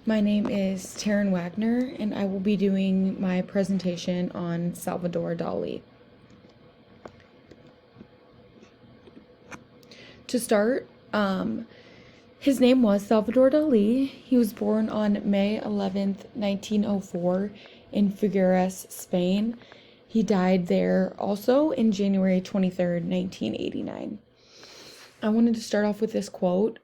My name is Taryn Wagner, and I will be doing my presentation on Salvador Dali. To start, his name was Salvador Dali. He was born on May 11th, 1904 in Figueres, Spain. He died there also in January 23rd, 1989. I wanted to start off with this quote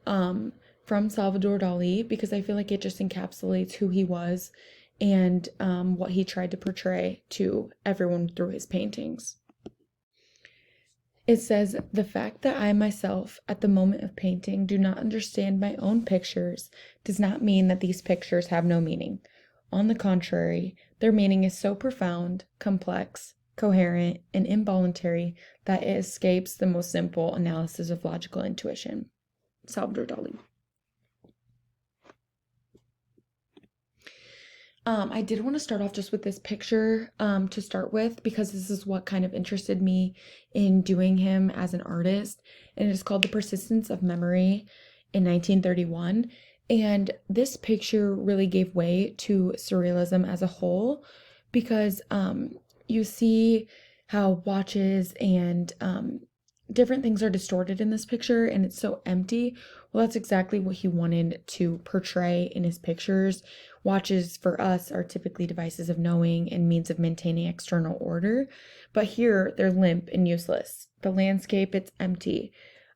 from Salvador Dali because I feel like it just encapsulates who he was and what he tried to portray to everyone through his paintings. It says, "The fact that I myself, at the moment of painting, do not understand my own pictures does not mean that these pictures have no meaning. On the contrary, their meaning is so profound, complex, coherent, and involuntary that it escapes the most simple analysis of logical intuition." Salvador Dali. I did want to start off just with this picture to start with because this is what kind of interested me in doing him as an artist, and it is called The Persistence of Memory in 1931. And this picture really gave way to surrealism as a whole because you see how watches and different things are distorted in this picture and it's so empty. Well, that's exactly what he wanted to portray in his pictures. Watches for us are typically devices of knowing and means of maintaining external order, but here they're limp and useless. The landscape, it's empty.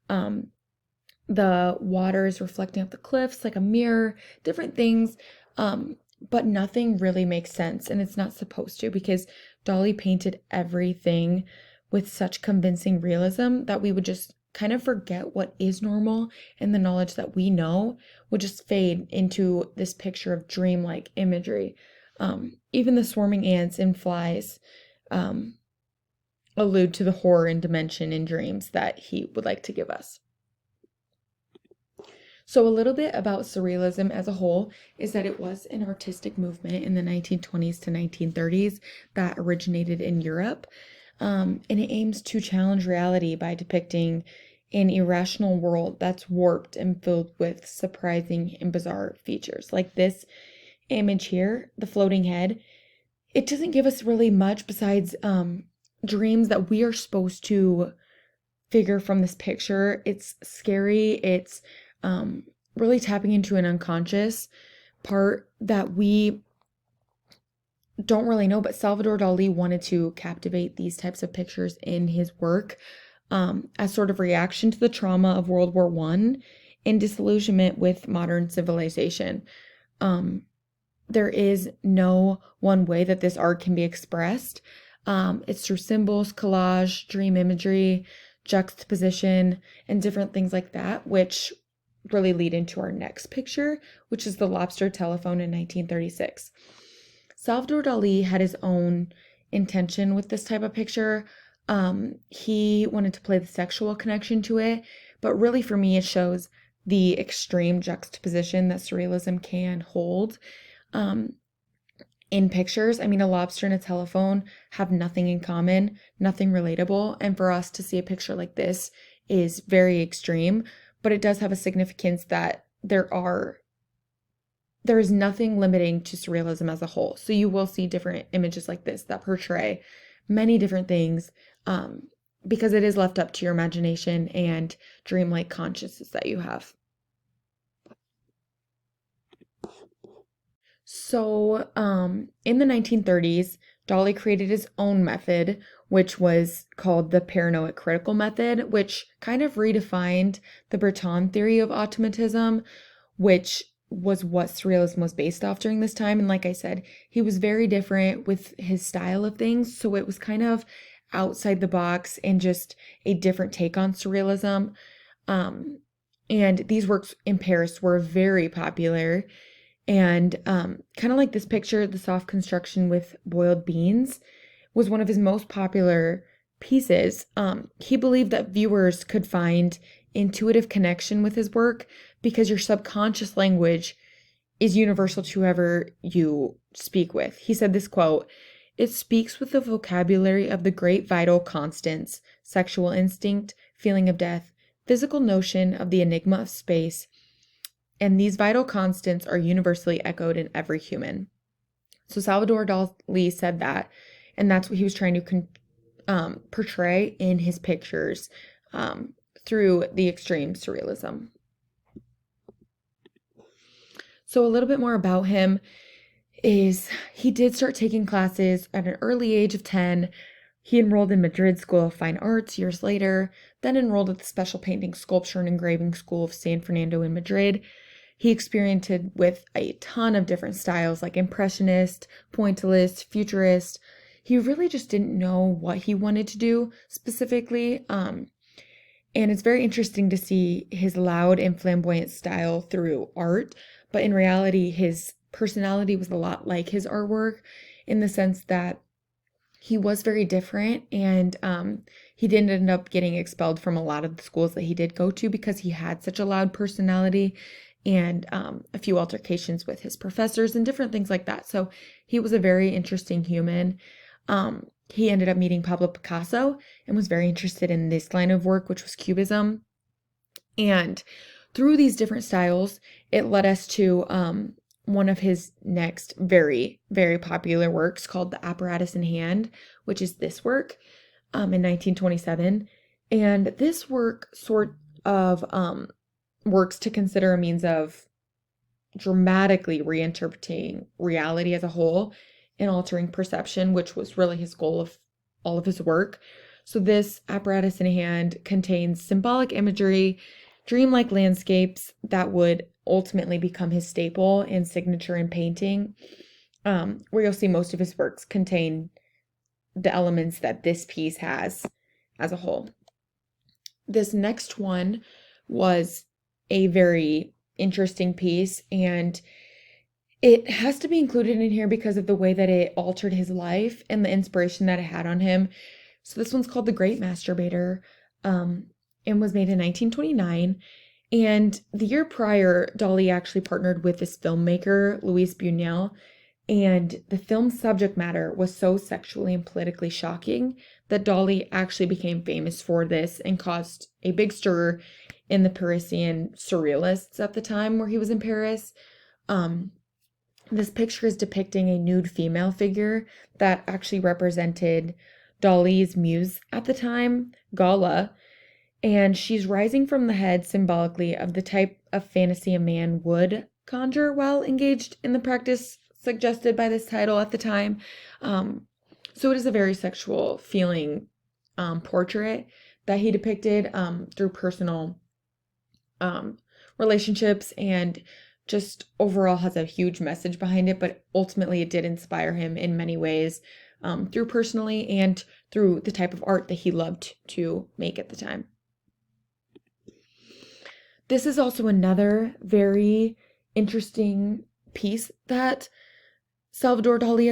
The water is reflecting off the cliffs like a mirror, different things, but nothing really makes sense, and it's not supposed to because Dali painted everything with such convincing realism that we would just kind of forget what is normal, and the knowledge that we know would just fade into this picture of dreamlike imagery. Even the swarming ants and flies allude to the horror and dimension in dreams that he would like to give us. So a little bit about surrealism as a whole is that it was an artistic movement in the 1920s to 1930s that originated in Europe. And it aims to challenge reality by depicting an irrational world that's warped and filled with surprising and bizarre features. Like this image here, the floating head, it doesn't give us really much besides dreams that we are supposed to figure from this picture. It's scary. It's really tapping into an unconscious part that we don't really know, but Salvador Dali wanted to captivate these types of pictures in his work as sort of reaction to the trauma of World War I and disillusionment with modern civilization. There is no one way that this art can be expressed. It's through symbols, collage, dream imagery, juxtaposition, and different things like that, which really lead into our next picture, which is the lobster telephone in 1936. Salvador Dali had his own intention with this type of picture. He wanted to play the sexual connection to it, but really for me, it shows the extreme juxtaposition that surrealism can hold in pictures. I mean, a lobster and a telephone have nothing in common, nothing relatable, and for us to see a picture like this is very extreme, but it does have a significance that there is nothing limiting to surrealism as a whole. So you will see different images like this that portray many different things because it is left up to your imagination and dreamlike consciousness that you have. So in the 1930s, Dali created his own method, which was called the paranoid critical method, which kind of redefined the Breton theory of automatism, which was what surrealism was based off during this time. And like I said, he was very different with his style of things. So it was kind of outside the box and just a different take on surrealism. And these works in Paris were very popular. And kind of like this picture, the soft construction with boiled beans was one of his most popular pieces. He believed that viewers could find intuitive connection with his work because your subconscious language is universal to whoever you speak with. He said this quote, "It speaks with the vocabulary of the great vital constants, sexual instinct, feeling of death, physical notion of the enigma of space, And these vital constants are universally echoed in every human. So Salvador Dali said that, and that's what he was trying to portray in his pictures through the extreme surrealism. So a little bit more about him is he did start taking classes at an early age of 10. He enrolled in Madrid School of Fine Arts years later, then enrolled at the Special Painting, Sculpture, and Engraving School of San Fernando in Madrid. He experimented with a ton of different styles like Impressionist, Pointillist, Futurist. He really just didn't know what he wanted to do specifically. And it's very interesting to see his loud and flamboyant style through art, but in reality, his personality was a lot like his artwork in the sense that he was very different, and he did end up getting expelled from a lot of the schools that he did go to because he had such a loud personality and a few altercations with his professors and different things like that. So he was a very interesting human. He ended up meeting Pablo Picasso and was very interested in this line of work, which was Cubism. And through these different styles, it led us to one of his next very, very popular works called The Apparatus in Hand, which is this work in 1927. And this work sort of works to consider a means of dramatically reinterpreting reality as a whole and altering perception, which was really his goal of all of his work. So this Apparatus in Hand contains symbolic imagery, dreamlike landscapes that would ultimately become his staple and signature in painting, where you'll see most of his works contain the elements that this piece has as a whole. This next one was a very interesting piece, and it has to be included in here because of the way that it altered his life and the inspiration that it had on him. So this one's called The Great Masturbator, and was made in 1929. And the year prior, Dalí actually partnered with this filmmaker, Luis Buñuel, and the film's subject matter was so sexually and politically shocking that Dalí actually became famous for this and caused a big stir in the Parisian surrealists at the time where he was in Paris. This picture is depicting a nude female figure that actually represented Dalí's muse at the time, Gala, and she's rising from the head symbolically of the type of fantasy a man would conjure while engaged in the practice suggested by this title at the time. So it is a very sexual feeling portrait that he depicted through personal relationships, and just overall has a huge message behind it, but ultimately it did inspire him in many ways through personally and through the type of art that he loved to make at the time. This is also another very interesting piece that Salvador Dalí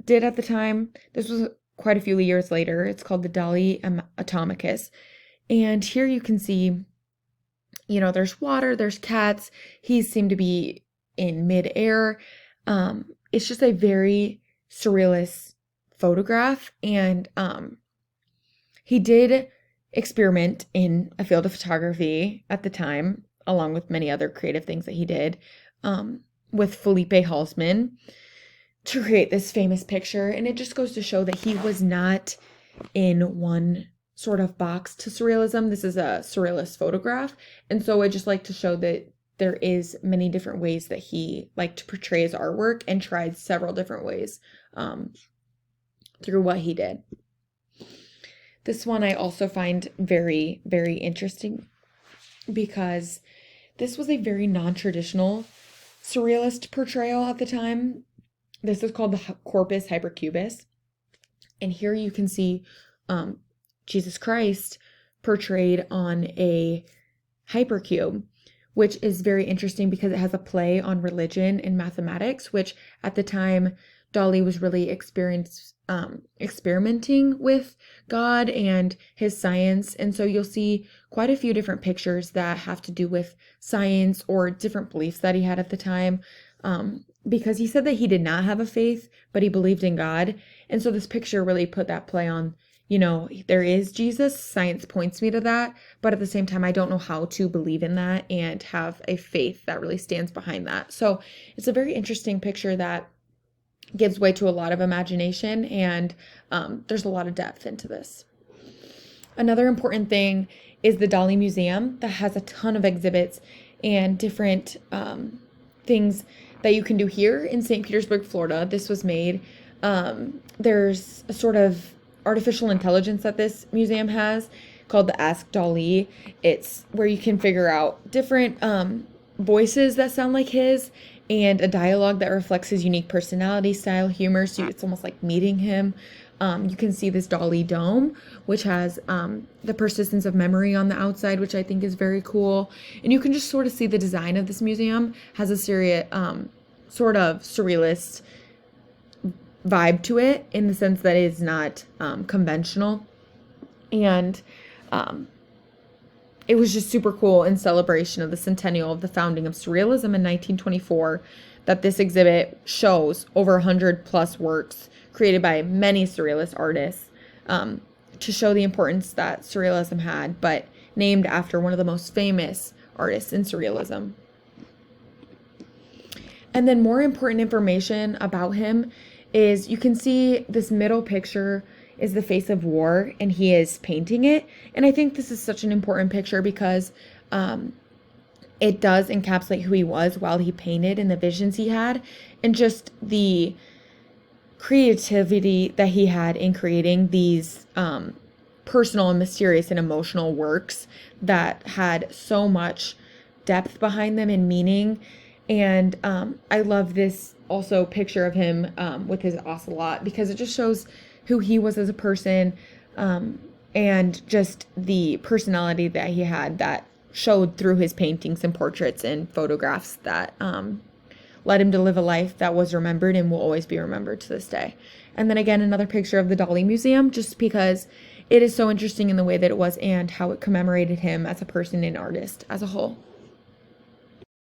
did at the time. This was quite a few years later. It's called the Dalí Atomicus. And here you can see, there's water, there's cats. He seemed to be in midair. It's just a very surrealist photograph. And he did experiment in a field of photography at the time, along with many other creative things that he did with Felipe Halsman to create this famous picture. And it just goes to show that he was not in one sort of box to surrealism. This is a surrealist photograph. And so I just like to show that there is many different ways that he liked to portray his artwork and tried several different ways through what he did. This one I also find very, very interesting because this was a very non-traditional surrealist portrayal at the time. This is called the Corpus Hypercubus. And here you can see Jesus Christ portrayed on a hypercube, which is very interesting because it has a play on religion and mathematics, which at the time Dalí was really experimenting with God and his science. And so you'll see quite a few different pictures that have to do with science or different beliefs that he had at the time. Because he said that he did not have a faith, but he believed in God. And so this picture really put that play on there is Jesus. Science points me to that. But at the same time, I don't know how to believe in that and have a faith that really stands behind that. So it's a very interesting picture that gives way to a lot of imagination, and there's a lot of depth into this. Another important thing is the Dalí Museum that has a ton of exhibits and different things that you can do here in St. Petersburg, Florida. This was made. There's a sort of artificial intelligence that this museum has called the Ask Dalí. It's where you can figure out different voices that sound like his and a dialogue that reflects his unique personality, style, humor. So it's almost like meeting him. You can see this Dalí dome, which has the persistence of memory on the outside, which I think is very cool. And you can just sort of see the design of this museum has a sort of surrealist vibe to it, in the sense that it's not conventional. And it was just super cool in celebration of the centennial of the founding of Surrealism in 1924 that this exhibit shows over 100 plus works created by many surrealist artists to show the importance that Surrealism had, but named after one of the most famous artists in Surrealism. And then more important information about him is you can see this middle picture is the face of war, and he is painting it. And I think this is such an important picture because it does encapsulate who he was while he painted and the visions he had, and just the creativity that he had in creating these personal and mysterious and emotional works that had so much depth behind them and meaning. And I love this also picture of him with his ocelot, because it just shows who he was as a person, and just the personality that he had that showed through his paintings and portraits and photographs that led him to live a life that was remembered and will always be remembered to this day. And then again, another picture of the Dalí Museum, just because it is so interesting in the way that it was and how it commemorated him as a person and artist as a whole.